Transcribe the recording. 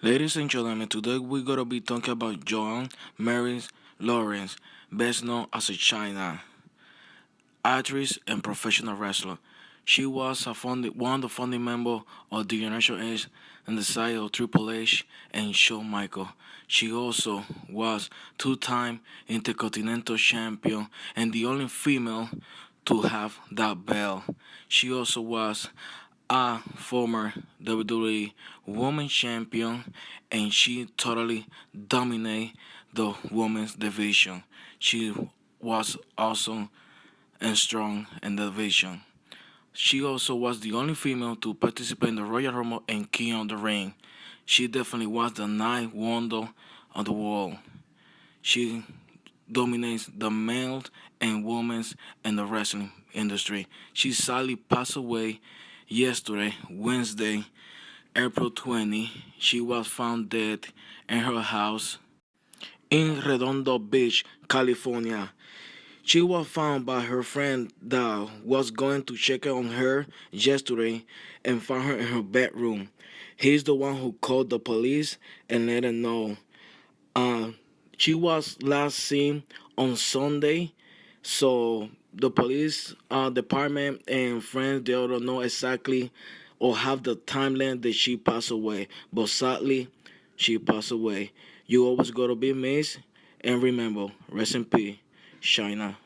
Ladies and gentlemen, today we're gonna be talking about Joan Mary Lawrence, best known as a China actress and professional wrestler. She was one of the founding members of the Generation X and the side of Triple H and Shawn Michaels. She also was two-time Intercontinental Champion and the only female to have that belt. She also was a former WWE Women's Champion, and she totally dominated the women's division. She was awesome and strong in the division. She also was the only female to participate in the Royal Rumble and King of the Ring. She definitely was the ninth wonder of the world. She dominates the male and women's in the wrestling industry. She sadly passed away yesterday, Wednesday, April 20. She was found dead in her house in Redondo Beach, California. She was found by her friend that was going to check on her yesterday and found her in her bedroom. He's the one who called the police and let them know. Uh, she was last seen on Sunday, so the police department and friends they don't know exactly or have the timeline that she passed away. But sadly, she passed away. You always gotta be missed, and remember, rest in peace, China.